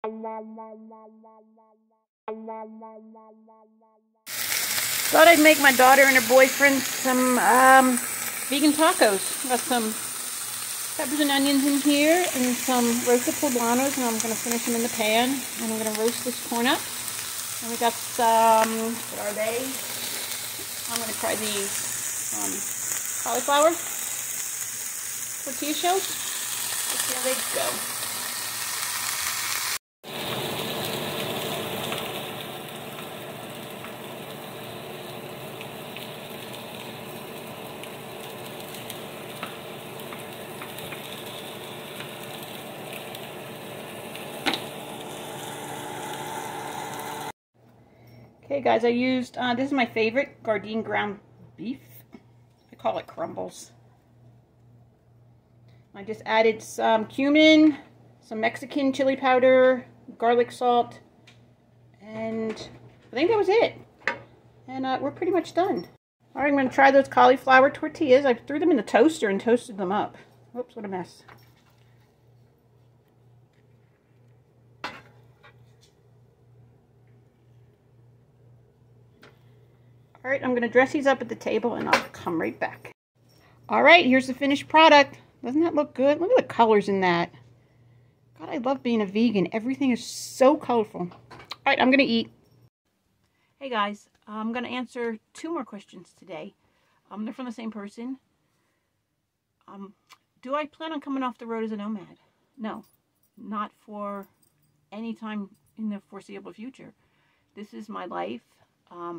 Thought I'd make my daughter and her boyfriend some vegan tacos. Got some peppers and onions in here and some roasted poblanos, and I'm going to finish them in the pan. And I'm going to roast this corn up. And we got some, what are they? I'm going to try these cauliflower tortilla shells. Let's see how they go. Okay guys, I used, this is my favorite, Gardein ground beef. I call it crumbles. I just added some cumin, some Mexican chili powder, garlic salt, and I think that was it. And we're pretty much done. Alright, I'm going to try those cauliflower tortillas. I threw them in the toaster and toasted them up. Whoops, what a mess. Alright, I'm going to dress these up at the table and I'll come right back. Alright, here's the finished product. Doesn't that look good? Look at the colors in that. God, I love being a vegan. Everything is so colorful. Alright, I'm going to eat. Hey guys, I'm going to answer 2 more questions today. They're from the same person. Do I plan on coming off the road as a nomad? No, not for any time in the foreseeable future. This is my life.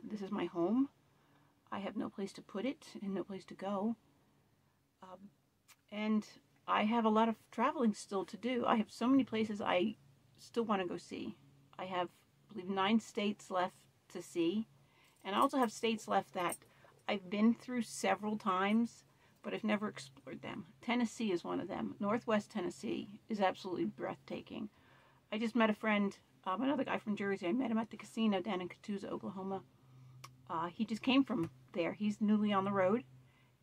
This is my home. I have no place to put it and no place to go. And I have a lot of traveling still to do. I have so many places I still want to go see. I have, I believe, 9 states left to see. And I also have states left that I've been through several times, but I've never explored them. Tennessee is one of them. Northwest Tennessee is absolutely breathtaking. I just met a friend, another guy from Jersey. I met him at the casino down in Catoosa, Oklahoma. He just came from there. He's newly on the road,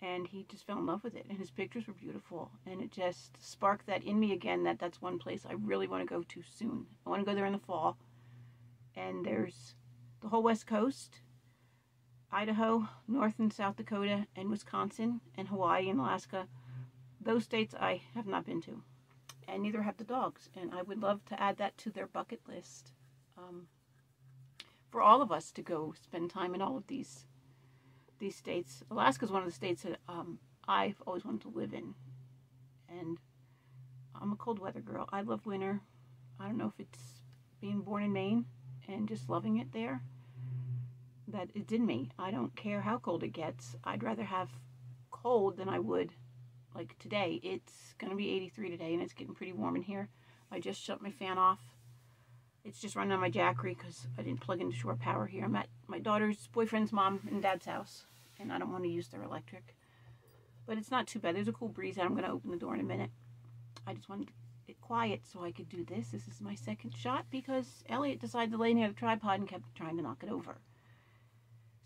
and he just fell in love with it. And his pictures were beautiful, and it just sparked that in me again, that that's one place I really want to go to soon. I want to go there in the fall. And there's the whole West Coast, Idaho, North and South Dakota, and Wisconsin, and Hawaii and Alaska. Those states I have not been to, and neither have the dogs. And I would love to add that to their bucket list. For all of us to go spend time in all of these states. Alaska is one of the states that I've always wanted to live in. And I'm a cold weather girl. I love winter. I don't know if it's being born in Maine and just loving it there, that it's in me. I don't care how cold it gets. I'd rather have cold than I would like today. It's going to be 83 today, and it's getting pretty warm in here. I just shut my fan off. It's just running on my Jackery because I didn't plug into shore power here. I'm at my daughter's boyfriend's mom and dad's house, and I don't want to use their electric. But it's not too bad. There's a cool breeze, and I'm going to open the door in a minute. I just wanted it quiet so I could do this. This is my second shot because Elliot decided to lay near the tripod and kept trying to knock it over.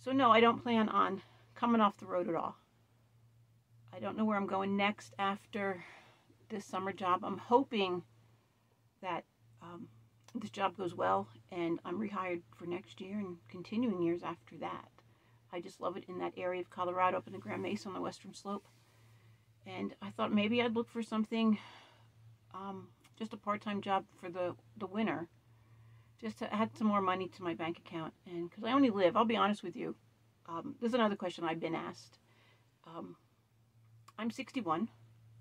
So no, I don't plan on coming off the road at all. I don't know where I'm going next after this summer job. I'm hoping that this job goes well and I'm rehired for next year and continuing years after that. I just love it in that area of Colorado up in the Grand Mesa on the western slope. And I thought maybe I'd look for something, just a part-time job for the winter, just to add some more money to my bank account. And because I only live, I'll be honest with you, this is another question I've been asked. I'm 61.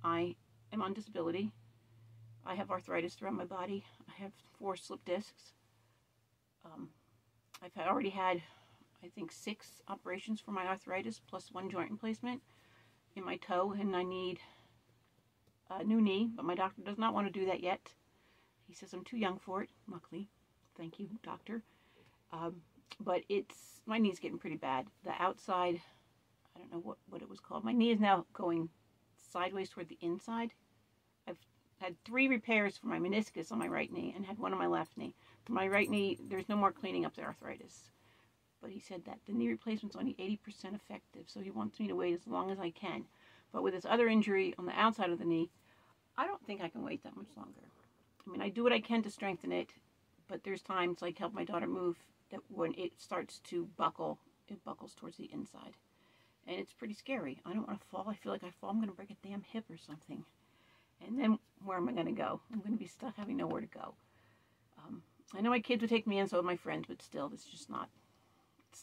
I am on disability. I have arthritis throughout my body. I have 4 slip discs. I've already had, I think, 6 operations for my arthritis, plus 1 joint replacement in my toe, and I need a new knee, but my doctor does not want to do that yet. He says I'm too young for it, luckily. Thank you, doctor. But my knee's getting pretty bad. The outside, I don't know what it was called. My knee is now going sideways toward the inside. I've had 3 repairs for my meniscus on my right knee and had 1 on my left knee. For my right knee, there's no more cleaning up the arthritis. But he said that the knee replacement's only 80% effective, so he wants me to wait as long as I can. But with this other injury on the outside of the knee, I don't think I can wait that much longer. I mean, I do what I can to strengthen it, but there's times, like help my daughter move, that when it starts to buckle, it buckles towards the inside. And it's pretty scary. I don't want to fall. I feel like I fall, I'm going to break a damn hip or something. And then where am I going to go? I'm going to be stuck having nowhere to go. I know my kids would take me in, so would my friends, but still, it's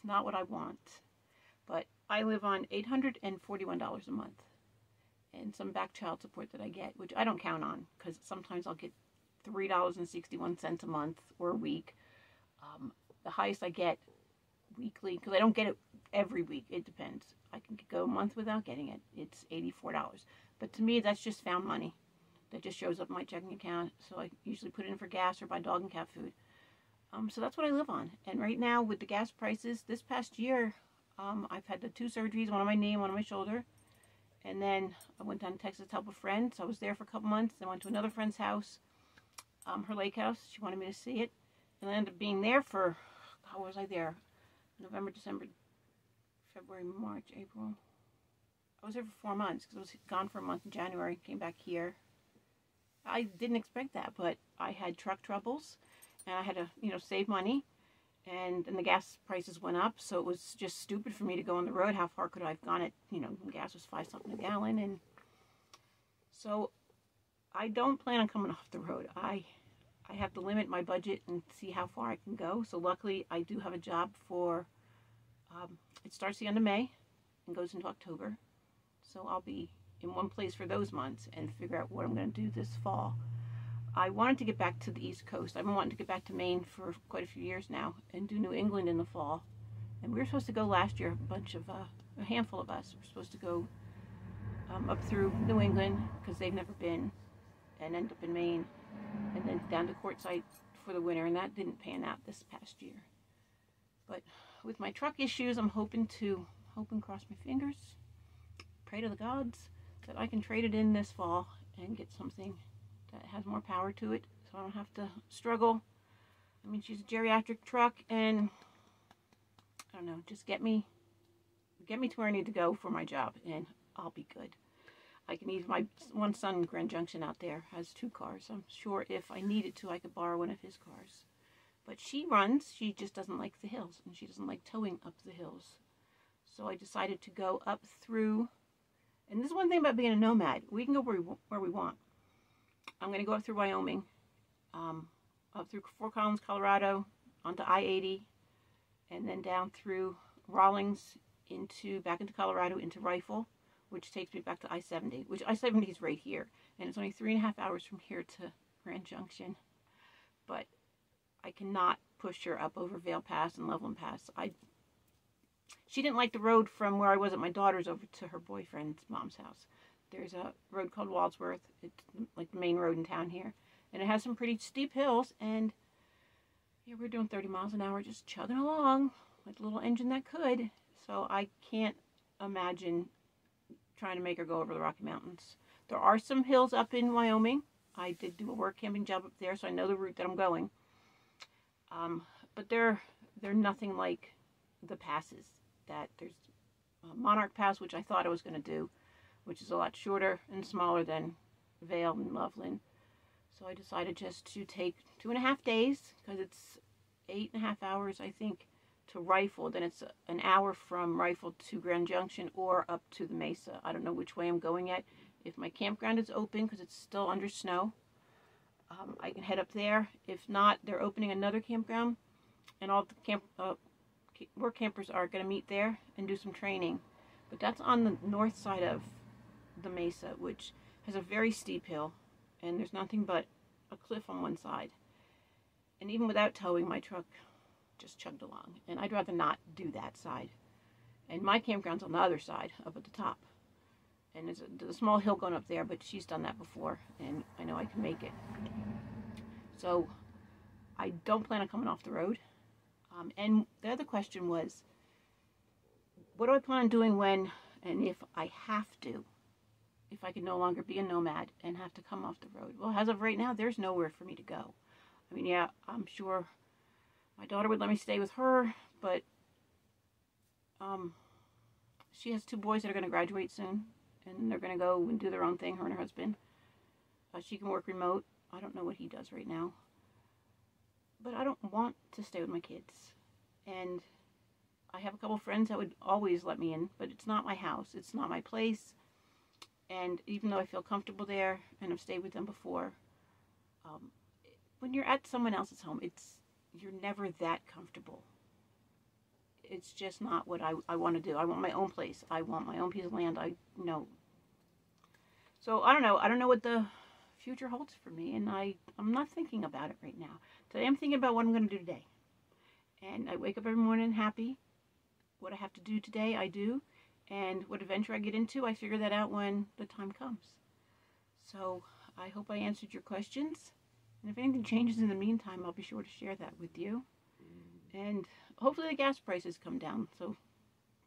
not what I want. But I live on $841 a month and some back child support that I get, which I don't count on because sometimes I'll get $3.61 a month or a week. The highest I get weekly, because I don't get it every week, it depends. I can go a month without getting it. It's $84. But to me, that's just found money. That just shows up in my checking account. So I usually put it in for gas or buy dog and cat food. So that's what I live on. And right now, with the gas prices, this past year, I've had the 2 surgeries, one on my knee and one on my shoulder. And then I went down to Texas to help a friend. So I was there for a couple months. Then went to another friend's house, her lake house. She wanted me to see it. And I ended up being there for, how was I there? November, December, February, March, April. I was there for 4 months because I was gone for a month in January. Came back here. I didn't expect that, but I had truck troubles. And I had to, save money. And then the gas prices went up, so it was just stupid for me to go on the road. How far could I have gone? When gas was 5 something a gallon, and so I don't plan on coming off the road. I have to limit my budget and see how far I can go. So luckily, I do have a job for. It starts the end of May and goes into October, so I'll be in one place for those months and figure out what I'm going to do this fall. I wanted to get back to the East Coast. I've been wanting to get back to Maine for quite a few years now and do New England in the fall. And we were supposed to go last year, a handful of us were supposed to go up through New England because they've never been, and end up in Maine, and then down to Quartzsite for the winter, and that didn't pan out this past year. But with my truck issues, I'm hoping, cross my fingers, pray to the gods that I can trade it in this fall and get something that has more power to it, so I don't have to struggle. I mean, she's a geriatric truck, and I don't know, just get me to where I need to go for my job, and I'll be good. I can use my one son in Grand Junction out there has 2 cars. I'm sure if I needed to, I could borrow one of his cars. But she runs. She just doesn't like the hills, and she doesn't like towing up the hills. So I decided to go up through. And this is one thing about being a nomad: we can go where we want. I'm going to go up through Wyoming, up through Fort Collins, Colorado, onto I-80, and then down through Rawlings back into Colorado, into Rifle, which takes me back to I-70, which I-70 is right here. And it's only 3.5 hours from here to Grand Junction. But I cannot push her up over Vail Pass and Loveland Pass. She didn't like the road from where I was at my daughter's over to her boyfriend's mom's house. There's a road called Wadsworth. It's like the main road in town here. And it has some pretty steep hills. And yeah, we're doing 30 miles an hour just chugging along like a little engine that could. So I can't imagine trying to make her go over the Rocky Mountains. There are some hills up in Wyoming. I did do a work camping job up there, so I know the route that I'm going. But they're nothing like the passes. There's Monarch Pass, which I thought I was going to do, which is a lot shorter and smaller than Vail and Loveland. So I decided just to take 2.5 days, because it's 8.5 hours, I think, to Rifle. Then it's an hour from Rifle to Grand Junction or up to the Mesa. I don't know which way I'm going yet. If my campground is open, because it's still under snow, I can head up there. If not, they're opening another campground, and all the work campers are going to meet there and do some training. But that's on the north side of the Mesa, which has a very steep hill, and there's nothing but a cliff on one side. And even without towing, my truck just chugged along, and I'd rather not do that side. And my campground's on the other side, up at the top. And there's a small hill going up there, but she's done that before, and I know I can make it. So I don't plan on coming off the road. And the other question was, what do I plan on doing when and if I have to? If I can no longer be a nomad and have to come off the road? Well, as of right now, there's nowhere for me to go. I mean, yeah, I'm sure my daughter would let me stay with her, but she has 2 boys that are going to graduate soon, and they're going to go and do their own thing, her and her husband. She can work remote, I don't know what he does right now. But I don't want to stay with my kids. And I have a couple friends that would always let me in, but it's not my house. It's not my place. And even though I feel comfortable there and I've stayed with them before, when you're at someone else's home, you're never that comfortable. It's just not what I want to do. I want my own place. I want my own piece of land. So I don't know. I don't know what the future holds for me, and I'm not thinking about it right now. Today I'm thinking about what I'm going to do today. And I wake up every morning happy. What I have to do today, I do. And what adventure I get into, I figure that out when the time comes. So I hope I answered your questions. And if anything changes in the meantime, I'll be sure to share that with you. And hopefully the gas prices come down. So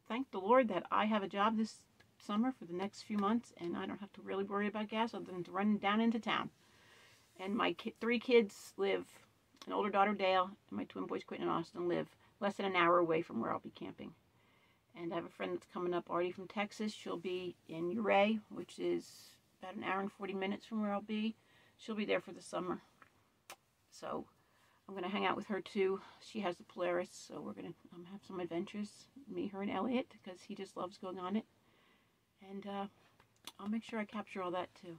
thank the Lord that I have a job this summer for the next few months, and I don't have to really worry about gas other than to run down into town. And my 3 kids live, an older daughter Dale, and my twin boys Quentin and Austin live less than an hour away from where I'll be camping. And I have a friend that's coming up already from Texas. She'll be in Ouray, which is about an hour and 40 minutes from where I'll be. She'll be there for the summer. So I'm going to hang out with her too. She has the Polaris, so we're going to have some adventures, me, her, and Elliot, because he just loves going on it. And I'll make sure I capture all that too.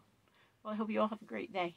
Well, I hope you all have a great day.